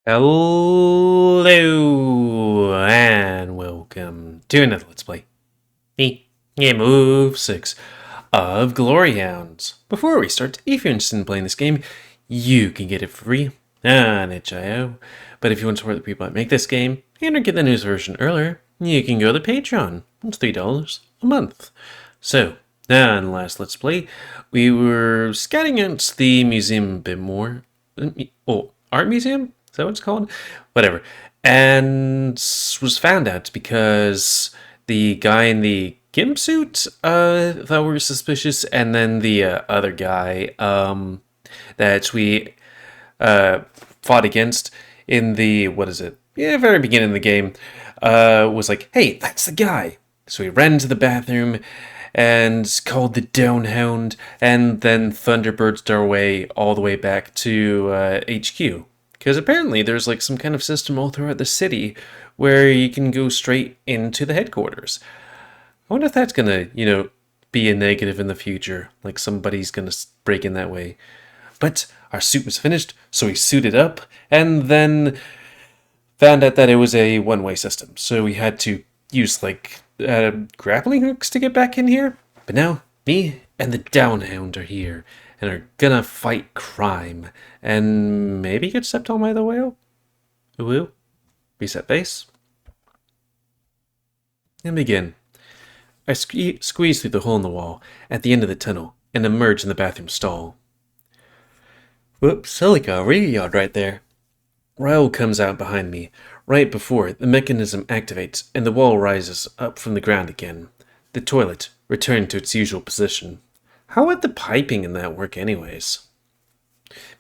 Hello and welcome to another Let's Play. Me, GamerWolfSix of Glory Hounds. Before we start, if you're interested in playing this game, you can get it free on itch.io. But if you want to support the people that make this game and or get the news version earlier, you can go to Patreon. It's $3 a month. So, on the last Let's Play, we were scouting out the museum a bit more. Art museum? Is that what it's called? Whatever. And was found out because the guy in the gimp suit thought we were suspicious, and then the other guy that we fought against in the, very beginning of the game, was like, hey, that's the guy. So we ran to the bathroom and called the Dawn Hound, and then Thunderbirds our way all the way back to HQ. Because apparently there's like some kind of system all throughout the city where you can go straight into the headquarters. I wonder if that's gonna, be a negative in the future. Like somebody's gonna break in that way. But our suit was finished, so we suited up, and then found out that it was a one-way system. So we had to use like grappling hooks to get back in here. But now, me and the Dawn Hound are here and are gonna fight crime and maybe get stepped on by the whale. Ooh, reset base. And begin. I squeeze through the hole in the wall at the end of the tunnel and emerge in the bathroom stall. Whoops, silica, radio yard right there. Raoul comes out behind me, right before the mechanism activates and the wall rises up from the ground again. The toilet returned to its usual position. How would the piping in that work anyways?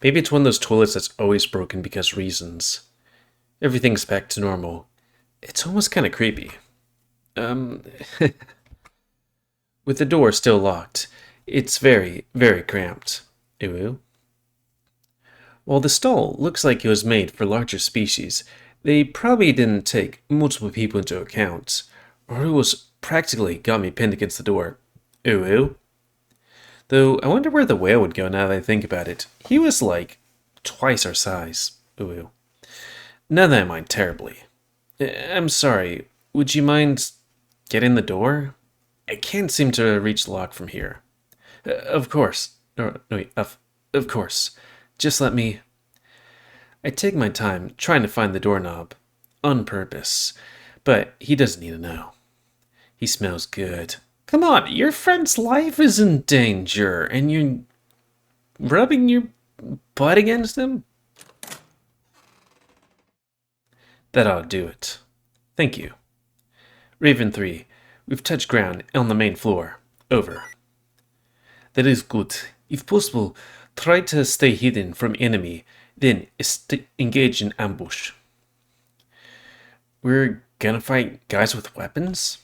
Maybe it's one of those toilets that's always broken because reasons. Everything's back to normal. It's almost kind of creepy. With the door still locked, it's very, very cramped. Ew. While the stall looks like it was made for larger species, they probably didn't take multiple people into account, or it was practically got me pinned against the door. Ew. Though, I wonder where the whale would go now that I think about it. He was like twice our size. Ooh. Now that I mind terribly. I'm sorry, would you mind getting the door? I can't seem to reach the lock from here. Of course. No, wait, of course. Just let me... I take my time trying to find the doorknob. On purpose. But he doesn't need to know. He smells good. Come on, your friend's life is in danger, and you're rubbing your butt against him? That ought to do it. Thank you. Raven 3, we've touched ground on the main floor. Over. That is good. If possible, try to stay hidden from enemy, then engage in ambush. We're gonna fight guys with weapons?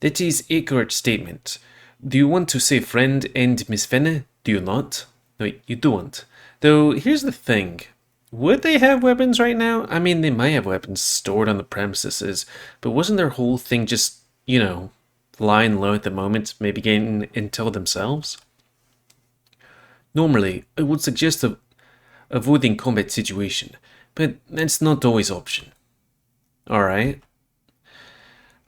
That is a correct statement. Do you want to say friend and Miss Fenne? Do you not? No, you don't. Though, here's the thing. Would they have weapons right now? I mean, they might have weapons stored on the premises, but wasn't their whole thing just, lying low at the moment, maybe getting intel themselves? Normally, I would suggest avoiding combat situation, but that's not always option. Alright.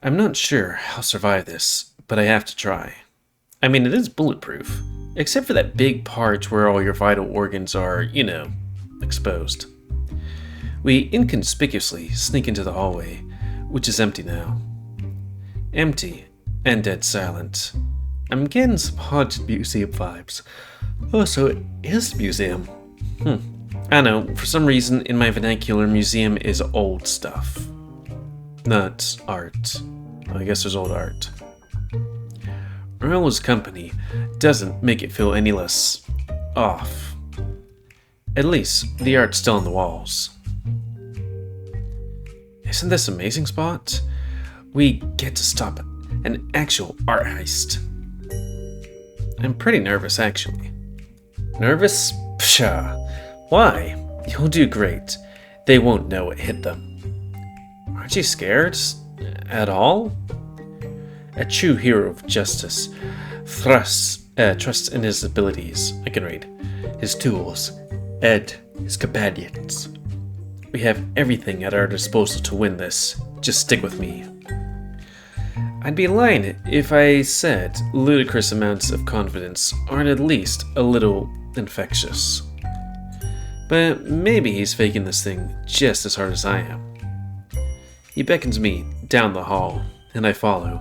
I'm not sure I'll survive this, but I have to try. I mean, it is bulletproof, except for that big part where all your vital organs are, exposed. We inconspicuously sneak into the hallway, which is empty now. Empty and dead silent. I'm getting some haunted museum vibes. Also, it is a museum. I know, for some reason in my vernacular, museum is old stuff. Not art. I guess there's old art. Raoul's company doesn't make it feel any less off. At least, the art's still on the walls. Isn't this an amazing spot? We get to stop an actual art heist. I'm pretty nervous, actually. Nervous? Pshaw. Why? You'll do great. They won't know what hit them. Aren't you scared? At all? A true hero of justice trusts in his abilities. I can read. His tools, and his companions. We have everything at our disposal to win this. Just stick with me. I'd be lying if I said ludicrous amounts of confidence aren't at least a little infectious. But maybe he's faking this thing just as hard as I am. He beckons me down the hall, and I follow.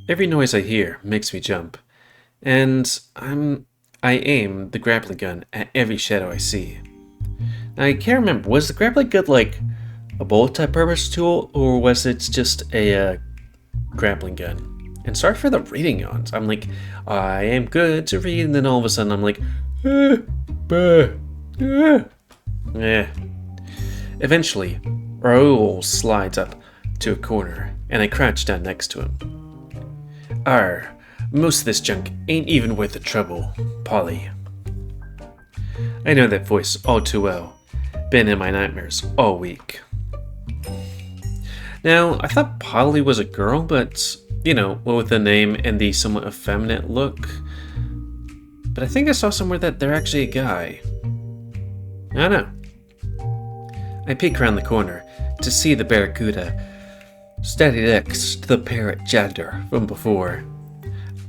Every noise I hear makes me jump, and I aim the grappling gun at every shadow I see. Now, I can't remember, was the grappling gun like a multi-purpose tool, or was it just a grappling gun? And sorry for the reading yawns. I'm like, I am good to read, and then all of a sudden I'm like, Eventually, Rooij slides up to a corner, and I crouch down next to him. Most of this junk ain't even worth the trouble, Polly. I know that voice all too well. Been in my nightmares all week. Now, I thought Polly was a girl, but, you know, with the name and the somewhat effeminate look. But I think I saw somewhere that they're actually a guy. I don't know. I peek around the corner to see the Barracuda standing next to the parrot janitor from before.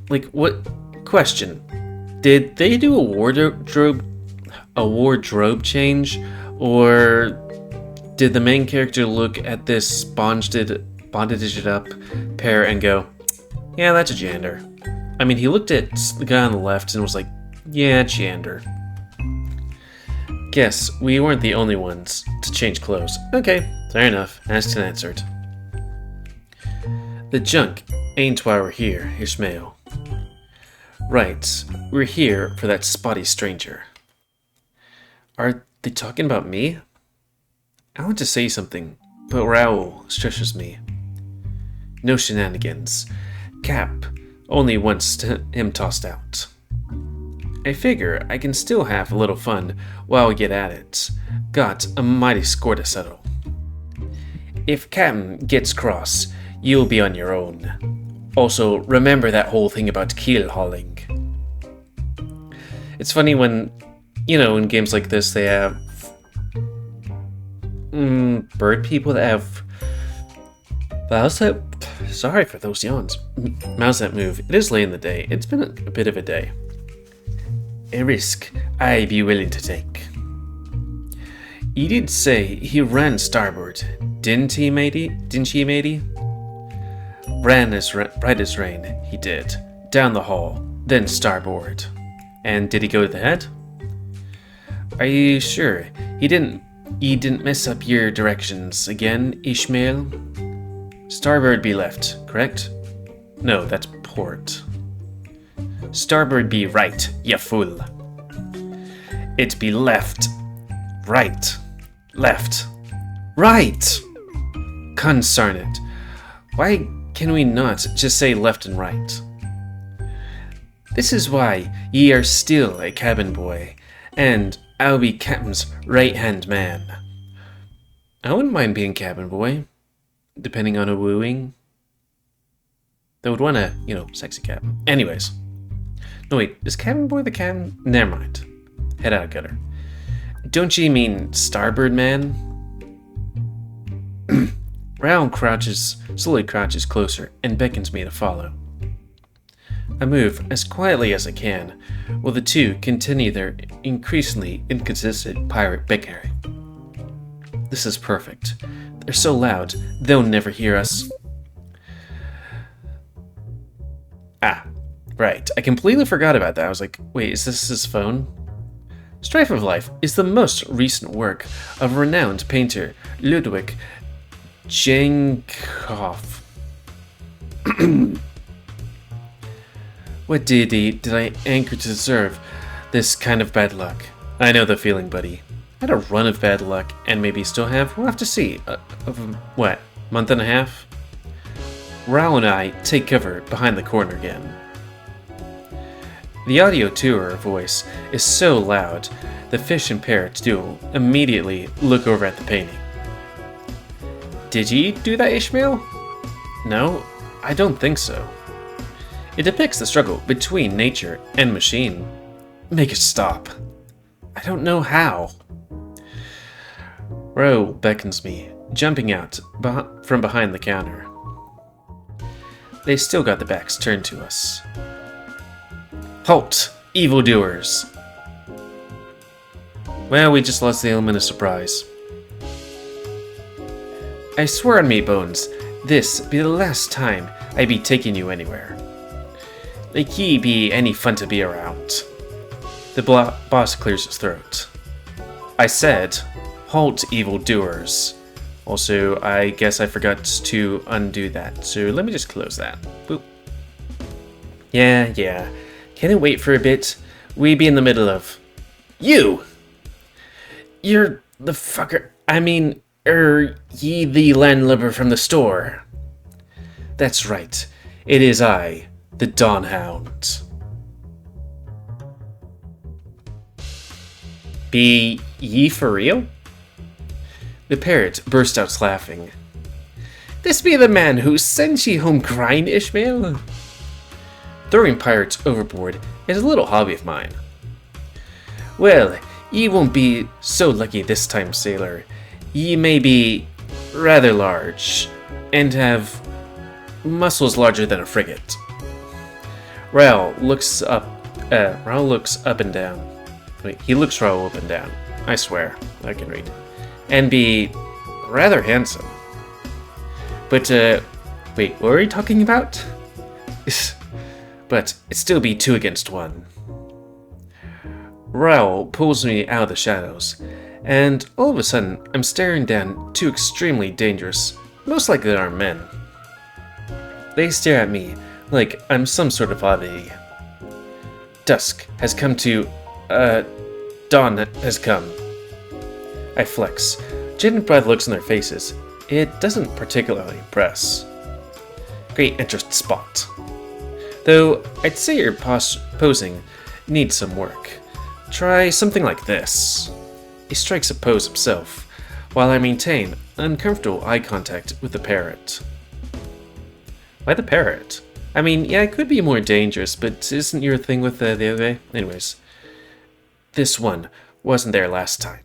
Like, what? Question. Did they do a wardrobe change? Or did the main character look at this bonded up pair and go, yeah, that's a janitor? I mean, he looked at the guy on the left and was like, yeah, janitor. Guess we weren't the only ones to change clothes. Okay, fair enough. Asked and answered. The junk ain't why we're here, Ishmael. Right, we're here for that spotty stranger. Are they talking about me? I want to say something, but Rooij stretches me. No shenanigans. Cap only wants him tossed out. I figure I can still have a little fun while we get at it. Got a mighty score to settle. If Captain gets cross, you'll be on your own. Also, remember that whole thing about keel hauling. It's funny when, you know, in games like this they have bird people that have sorry for those yawns. Mouse that move. It is late in the day. It's been a bit of a day. A risk I be willing to take. He did say he ran starboard, didn't he, matey? Ran as right as rain, he did. Down the hall, then starboard. And did he go to the head? Are you sure he didn't mess up your directions again, Ishmael? Starboard be left, correct? No, that's port. Starboard be right, ya fool. It be left. Right. Left. Right! Concern it. Why can we not just say left and right? This is why ye are still a cabin boy, and I'll be Captain's right-hand man. I wouldn't mind being cabin boy, depending on a wooing. They would want a, you know, sexy cabin. Anyways. No, wait, is cabin boy the cabin? Never mind. Head out, gutter. Don't ye mean starboard man? Rooij slowly crouches closer and beckons me to follow. I move as quietly as I can, while the two continue their increasingly inconsistent pirate bickering. This is perfect. They're so loud, they'll never hear us. Ah, right. I completely forgot about that. I was like, wait, is this his phone? Strife of Life is the most recent work of renowned painter Ludwig Jenkhoff. What deity did I anchor to deserve this kind of bad luck? I know the feeling, buddy. I had a run of bad luck, and maybe still have. We'll have to see. What, month and a half? Rao and I take cover behind the corner again. The audio tour voice is so loud, the fish and parrots duo immediately look over at the painting. Did ye do that, Ishmael? No, I don't think so. It depicts the struggle between nature and machine. Make it stop. I don't know how. Rooij beckons me, jumping out from behind the counter. They still got the backs turned to us. Halt, evildoers! Well, we just lost the element of surprise. I swear on me, Bones, this be the last time I be taking you anywhere. Like ye be any fun to be around. The boss clears his throat. I said, halt, evildoers. Also, I guess I forgot to undo that, so let me just close that. Boop. Yeah. Can it wait for a bit? We be in the middle of... You! You're the fucker... ye the landlubber from the store. That's right. It is I, the Dawn Hound. Be ye for real? The parrot burst out laughing. This be the man who sent ye home crying, Ishmael? Throwing pirates overboard is a little hobby of mine. Well, ye won't be so lucky this time, sailor. Ye may be rather large, and have muscles larger than a frigate. Raoul looks up and down. Wait, he looks Raoul up and down. I swear, I can read. And be rather handsome. But, wait, what were we talking about? But it still be 2 against 1. Raoul pulls me out of the shadows, and all of a sudden I'm staring down 2 extremely dangerous, most likely armed men. They stare at me like I'm some sort of oddity. Dusk has come to, dawn has come. I flex. Jed Brad looks in their faces. It doesn't particularly impress. Great interest spot. Though, I'd say your posing needs some work. Try something like this. He strikes a pose himself, while I maintain uncomfortable eye contact with the parrot. Why the parrot? I mean, yeah, it could be more dangerous, but isn't your thing with the other guy? Anyways. This one wasn't there last time.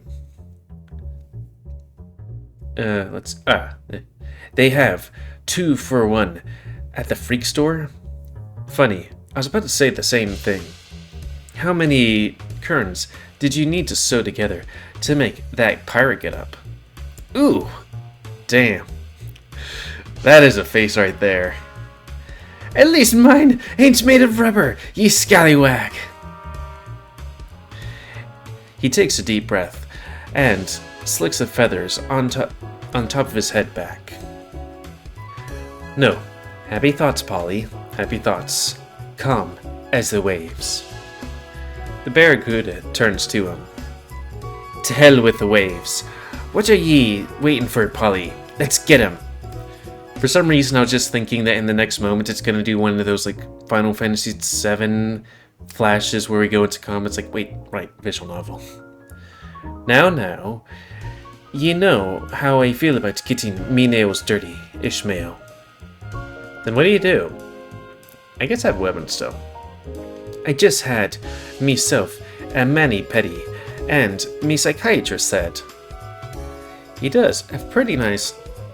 They have 2 for 1 at the freak store? Funny, I was about to say the same thing. How many kerns did you need to sew together to make that pirate get up? Ooh, damn. That is a face right there. At least mine ain't made of rubber, ye scallywag. He takes a deep breath and slicks the feathers on top of his head back. No, happy thoughts, Polly. Happy thoughts. Calm as the waves. The barracuda turns to him. To hell with the waves. What are ye waiting for, Polly? Let's get him. For some reason, I was just thinking that in the next moment, it's gonna do one of those like Final Fantasy VII flashes where we go into comments like, wait, right, visual novel. Now, you know how I feel about getting me nails dirty, Ishmael. Then what do? I guess I have weapons still. I just had meself a mani-pedi, and me psychiatrist said. He does have pretty nice,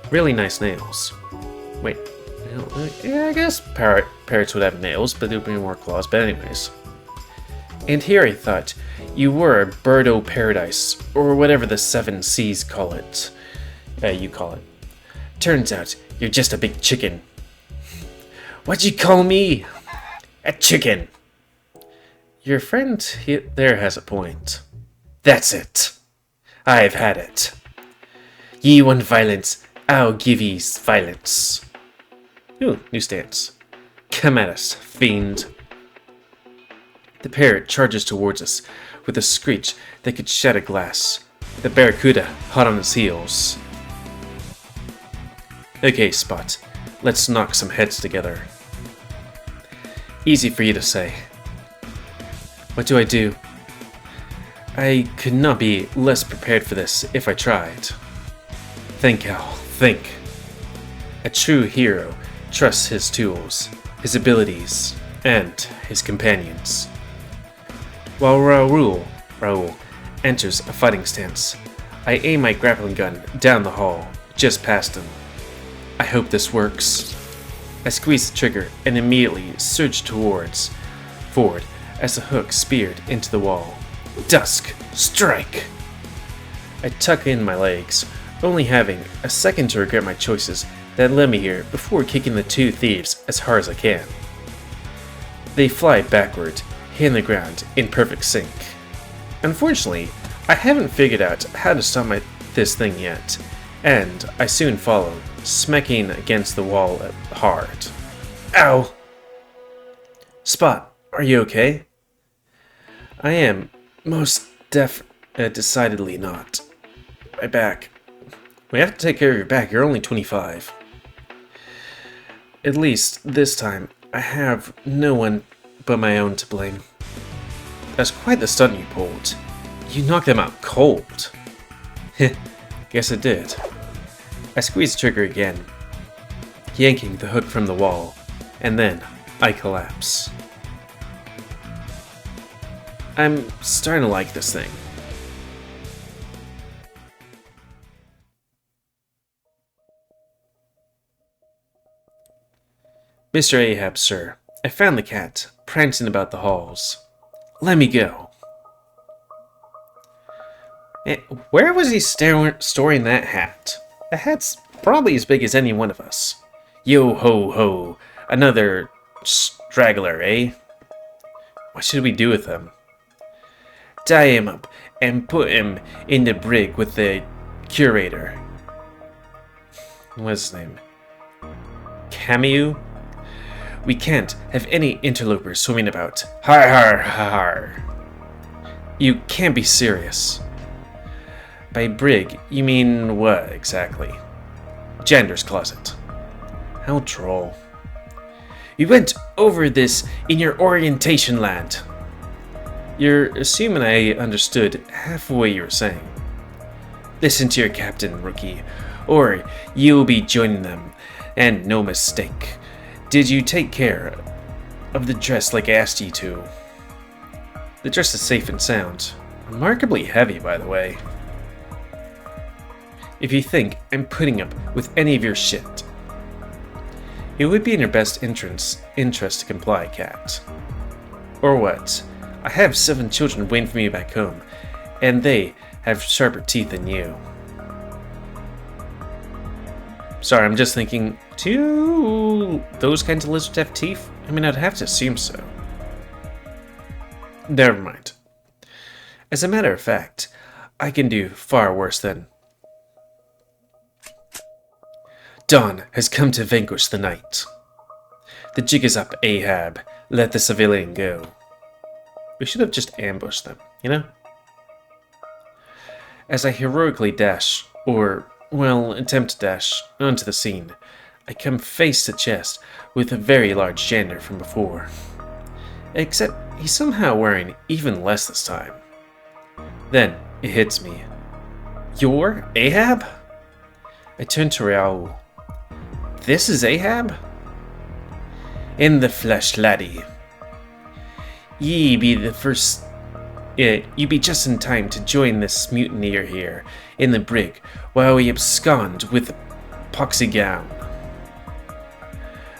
really nice nails. Wait, yeah, I guess parrots would have nails, but there would be more claws, but anyways. And here I thought you were a birdo paradise, or whatever the 7 Seas call it. You call it. Turns out you're just a big chicken. What'd you call me? A chicken. Your friend there has a point. That's it. I've had it. Ye want violence, I'll give ye violence. Ooh, new stance. Come at us, fiend. The parrot charges towards us with a screech that could shatter glass. The barracuda hot on his heels. Okay, Spot. Let's knock some heads together. Easy for you to say. What do? I could not be less prepared for this if I tried. Think, Owl, think. A true hero trusts his tools, his abilities, and his companions. While Raoul enters a fighting stance, I aim my grappling gun down the hall, just past him. I hope this works. I squeeze the trigger and immediately surge forward as the hook speared into the wall. Dusk, strike! I tuck in my legs, only having a second to regret my choices that led me here before kicking the two thieves as hard as I can. They fly backward, hitting the ground in perfect sync. Unfortunately, I haven't figured out how to stop this thing yet, and I soon follow, smacking against the wall hard. Ow! Spot, are you okay? I am most decidedly not. My back. We have to take care of your back, you're only 25. At least, this time, I have no one but my own to blame. That's quite the stunt you pulled. You knocked them out cold. Heh, guess I did. I squeeze the trigger again, yanking the hook from the wall, and then I collapse. I'm starting to like this thing. Mr. Ahab, sir, I found the cat, prancing about the halls. Let me go. Where was he storing that hat? The hat's probably as big as any one of us. Yo ho ho, another straggler, eh? What should we do with him? Tie him up and put him in the brig with the curator. What's his name? Camus? We can't have any interlopers swimming about. Har har har. You can't be serious. By brig, you mean what exactly? Janitor's closet. How droll. We went over this in your orientation land. You're assuming I understood half of what you were saying. Listen to your captain, rookie, or you'll be joining them, and no mistake. Did you take care of the dress like I asked you to? The dress is safe and sound. Remarkably heavy, by the way. If you think I'm putting up with any of your shit, it would be in your best interest to comply, cat. Or what? I have 7 children waiting for me back home, and they have sharper teeth than you. Sorry, I'm just thinking, do those kinds of lizards have teeth? I mean, I'd have to assume so. Never mind. As a matter of fact, I can do far worse than... Dawn has come to vanquish the night. The jig is up, Ahab. Let the civilian go. We should have just ambushed them, you know? As I heroically dash, or, well, attempt to dash, onto the scene, I come face to chest with a very large janitor from before. Except he's somehow wearing even less this time. Then it hits me. You're Ahab? I turn to Raoul. This is Ahab? In the flesh, laddie. Ye be the first... ye be just in time to join this mutineer here in the brig while we abscond with the poxy gown.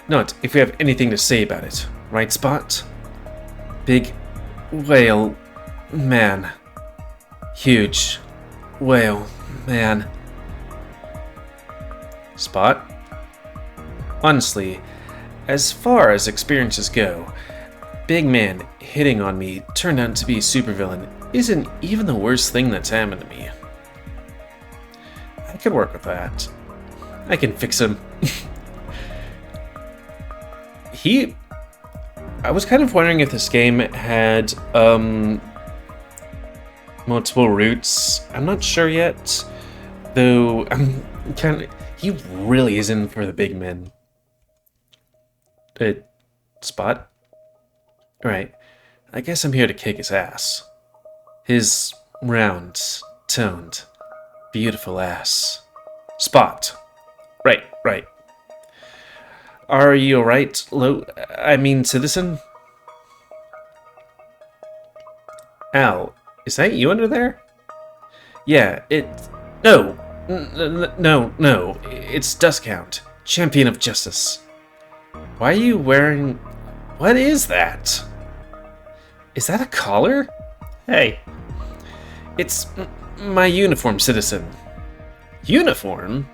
Not if we have anything to say about it, right, Spot? Big whale man. Huge whale man. Spot? Honestly, as far as experiences go, big man hitting on me turned out to be a supervillain isn't even the worst thing that's happened to me. I could work with that. I can fix him. I was kind of wondering if this game had multiple routes. I'm not sure yet, though. He really is in for the big men. Spot? Right. I guess I'm here to kick his ass. His round, toned, beautiful ass. Spot. Right. Are you alright, citizen? Al, is that you under there? Yeah, No! No. It's Dusk Hound, champion of justice. Why are you wearing... What is that? Is that a collar? Hey. It's my uniform, citizen. Uniform?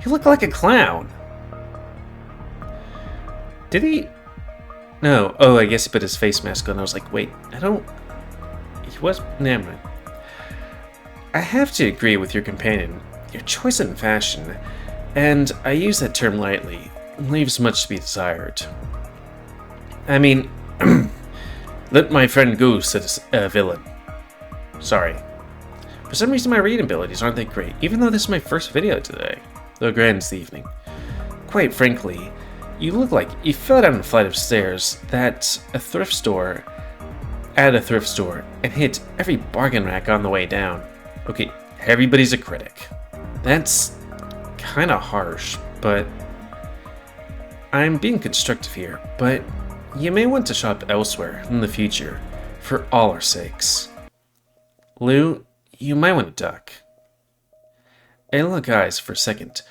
You look like a clown. Did he? No. Oh, I guess he put his face mask on. I was like, wait, I don't... He was... Never mind. I have to agree with your companion. Your choice in fashion, and I use that term lightly, leaves much to be desired. I mean, let my friend go, villain. Sorry. For some reason my reading abilities aren't that great, even though this is my first video today. Though granted it's the evening. Quite frankly, you look like you fell down a flight of stairs at a thrift store and hit every bargain rack on the way down. Okay, everybody's a critic. That's kinda harsh, but I'm being constructive here, but you may want to shop elsewhere in the future, for all our sakes. Lou, you might want to duck. We lock eyes for a second,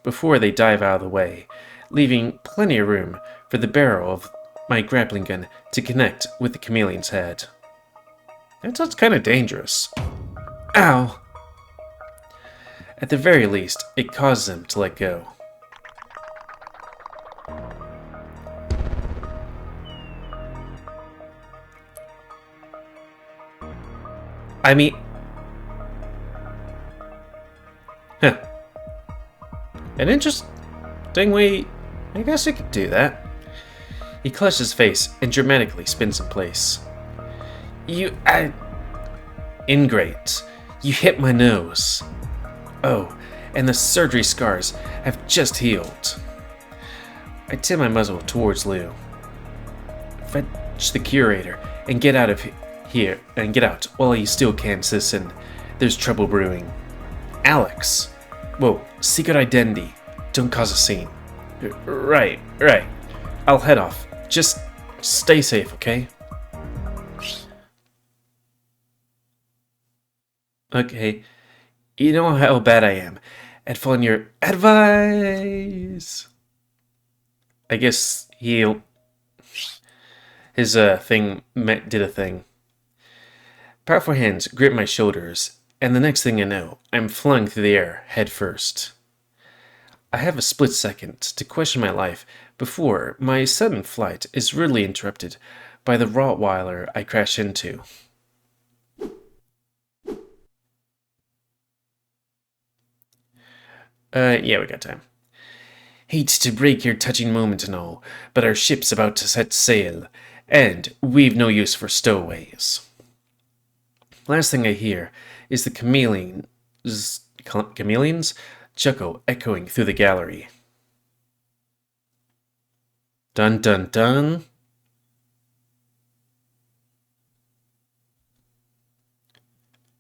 before they dive out of the way, leaving plenty of room for the barrel of my grappling gun to connect with the chameleon's head. That sounds kind of dangerous. Ow! At the very least, it causes him to let go. I mean... Huh. An interesting way... I guess I could do that. He clutches his face and dramatically spins in place. Ingrate. You hit my nose. Oh, and the surgery scars have just healed. I tip my muzzle towards Lou. Fetch the curator and get out of here, and get out while you still can, citizen. There's trouble brewing. Alex. Whoa, secret identity. Don't cause a scene. Right. I'll head off. Just stay safe, okay? Okay, you know how bad I am at following your advice. I guess his thing did a thing. Powerful hands grip my shoulders, and the next thing I know, I'm flung through the air head first. I have a split second to question my life before my sudden flight is rudely interrupted by the Rottweiler I crash into. Yeah, we got time. Hate to break your touching moment and all, but our ship's about to set sail, and we've no use for stowaways. Last thing I hear is the chameleon's chuckle echoing through the gallery. Dun dun dun.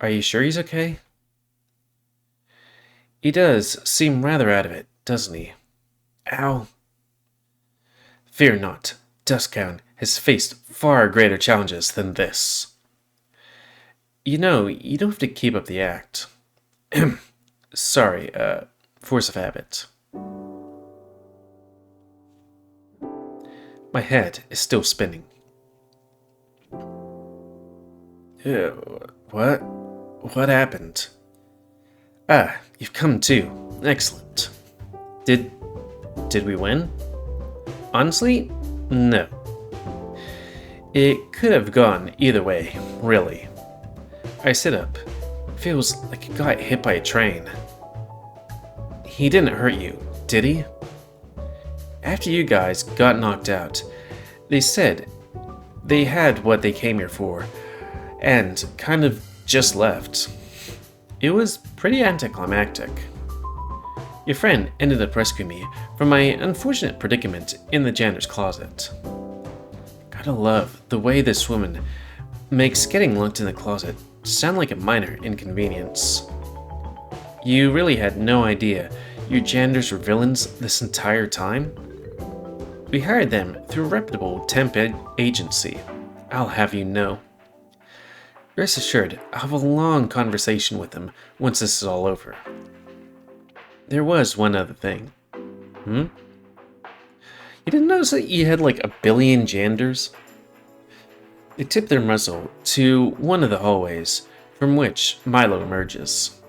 Are you sure he's okay? He does seem rather out of it, doesn't he? Ow. Fear not, Dusk Hound has faced far greater challenges than this. You know, you don't have to keep up the act. Sorry, force of habit. My head is still spinning. What? What happened? Ah, you've come too. Excellent. Did we win? Honestly, no. It could have gone either way, really. I sit up. Feels like I got hit by a train. He didn't hurt you, did he? After you guys got knocked out, they said they had what they came here for, and kind of just left. It was pretty anticlimactic. Your friend ended up rescuing me from my unfortunate predicament in the janitor's closet. Gotta love the way this woman makes getting locked in the closet sound like a minor inconvenience. You really had no idea your janitors were villains this entire time? We hired them through a reputable temp agency, I'll have you know. Rest assured, I'll have a long conversation with him once this is all over. There was one other thing. You didn't notice that you had like 1,000,000,000 janders? They tip their muzzle to one of the hallways from which Milo emerges.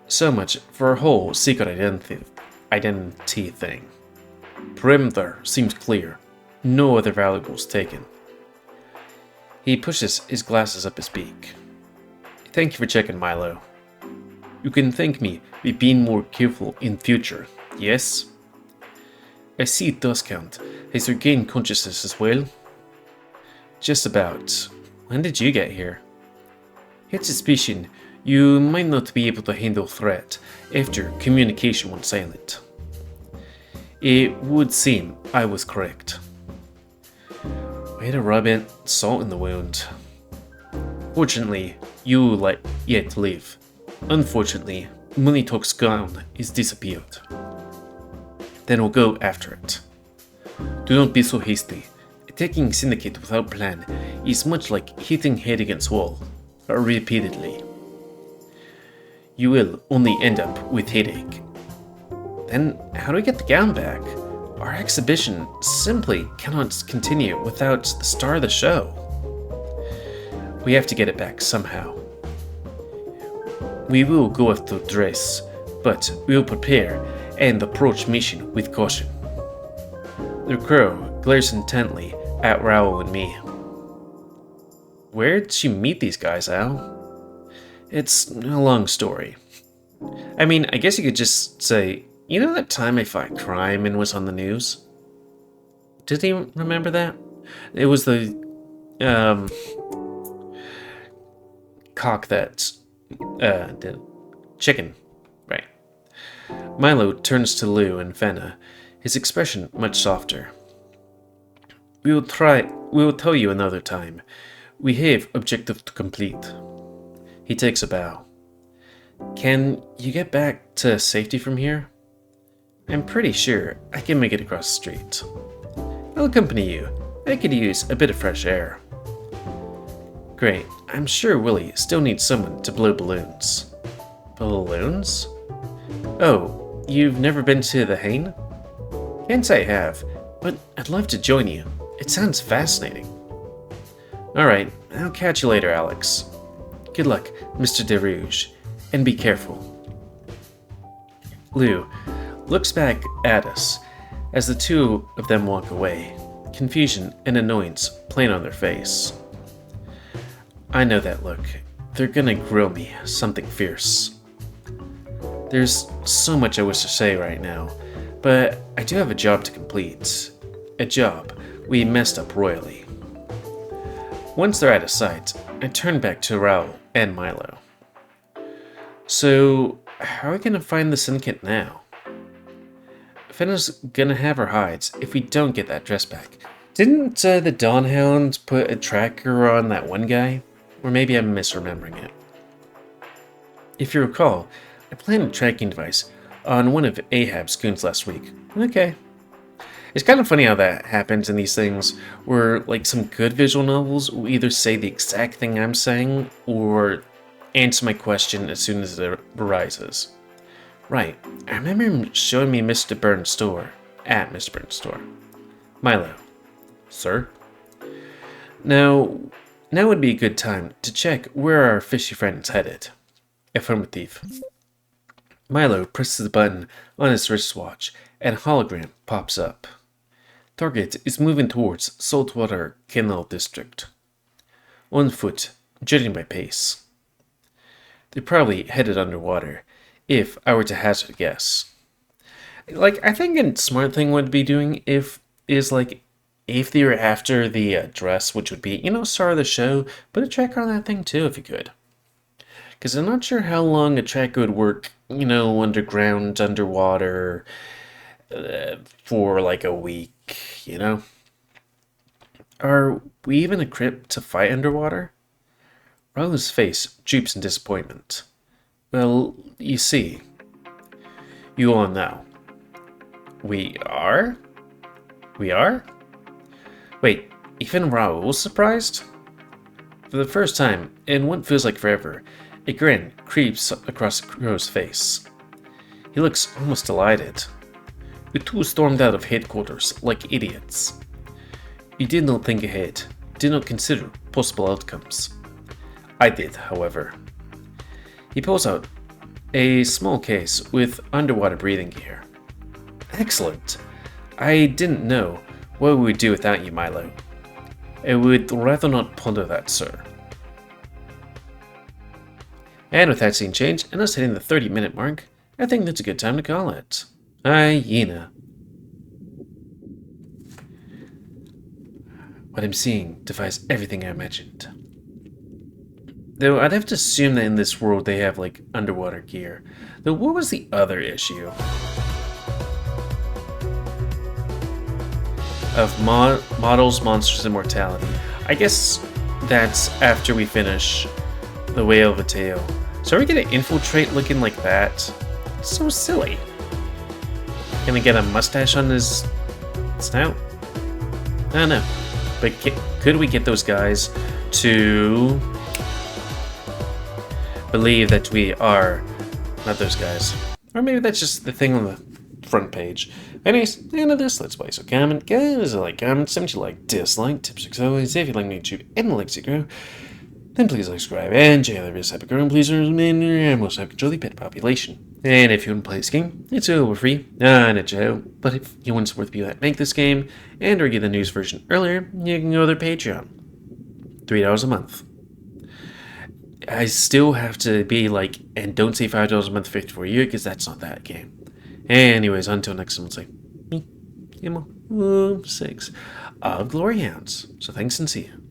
So much for a whole secret identity thing. Perimeter seems clear. No other valuables taken. He pushes his glasses up his beak. Thank you for checking, Milo. You can thank me for being more careful in future, yes? I see Dustcount has regained consciousness as well. Just about. When did you get here? Had suspicion you might not be able to handle threat after communication went silent. It would seem I was correct. Way to rub in salt in the wound. Fortunately, you yet live. Unfortunately, Money Talk's gun is disappeared. Then we'll go after it. Do not be so hasty. Attacking Syndicate without plan is much like hitting head against wall, repeatedly. You will only end up with headache. Then how do we get the gown back? Our exhibition simply cannot continue without the star of the show. We have to get it back somehow. We will go after the dress, but we will prepare and approach mission with caution. The crow glares intently at Raoul and me. Where'd you meet these guys, Al? It's a long story. I mean, I guess you could just say, you know that time I fought crime and was on the news? Did he remember that? It was the, cock that, the chicken, right. Milo turns to Lou and Fenna, his expression much softer. We will tell you another time. We have objective to complete. He takes a bow. Can you get back to safety from here? I'm pretty sure I can make it across the street. I'll accompany you. I could use a bit of fresh air. Great. I'm sure Willie still needs someone to blow balloons. Balloons? Oh, you've never been to the Hain? Can't say I have, but I'd love to join you. It sounds fascinating. Alright, I'll catch you later, Alex. Good luck, Mr. de Rooij, and be careful. Lou looks back at us as the two of them walk away, confusion and annoyance plain on their face. I know that look. They're gonna grill me something fierce. There's so much I wish to say right now, but I do have a job to complete. A job we messed up royally. Once they're out of sight, I turn back to Raoul and Milo. So, how are we gonna find the syndicate now? Fenna's gonna have her hides if we don't get that dress back. Didn't the Dawn Hound put a tracker on that one guy? Or maybe I'm misremembering it. If you recall, I planted a tracking device on one of Ahab's goons last week. Okay. It's kind of funny how that happens in these things, where like some good visual novels will either say the exact thing I'm saying, or answer my question as soon as it arises. Right, I remember him showing me Mr. Burns' store, at Mr. Burns' store. Milo. Sir? Now would be a good time to check where our fishy friend's headed. Affirmative. Milo presses the button on his wristwatch, and a hologram pops up. Target is moving towards Saltwater Canal District. On foot, judging by pace. They're probably headed underwater, if I were to hazard a guess. Like, I think a smart thing would be doing if they were after the dress, which would be, star of the show, put a tracker on that thing too if you could. Because I'm not sure how long a tracker would work, underground, underwater, for like a week, Are we even equipped to fight underwater? Raul's face droops in disappointment. Well, you see. You all know. We are? We are? Wait, even Raoul's surprised? For the first time, in what feels like forever, a grin creeps across Crow's face. He looks almost delighted. The two stormed out of headquarters like idiots. You did not think ahead, did not consider possible outcomes. I did, however. He pulls out a small case with underwater breathing gear. Excellent. I didn't know what we would do without you, Milo. I would rather not ponder that, sir. And with that scene change, and us hitting the 30-minute mark, I think that's a good time to call it. Hyena. What I'm seeing defies everything I imagined. Though I'd have to assume that in this world they have, like, underwater gear. Though what was the other issue? Of models, monsters, and mortality. I guess that's after we finish the Whale of a Tale. So are we gonna infiltrate looking like that? It's so silly. Gonna get a mustache on his snout? I don't know. But could we get those guys to believe that we are not those guys? Or maybe that's just the thing on the front page. Anyways, the end of this Let's Play. So comment, guys, like, comment, something you like, dislike, tips, as always. If you like me to and like to grow, then please like, subscribe, and check out the videos type of grow, and please most help control the pet population. And if you want to play this game, it's over free, not a joke. But if you want to support the people that make this game, and or get the news version earlier, you can go to their Patreon. $3 a month. I still have to be like, and don't say $5 a month, 50 for a year, because that's not that game. Anyways, until next time, it's like me, GamerWolfSix of Glory Hounds. So thanks and see you.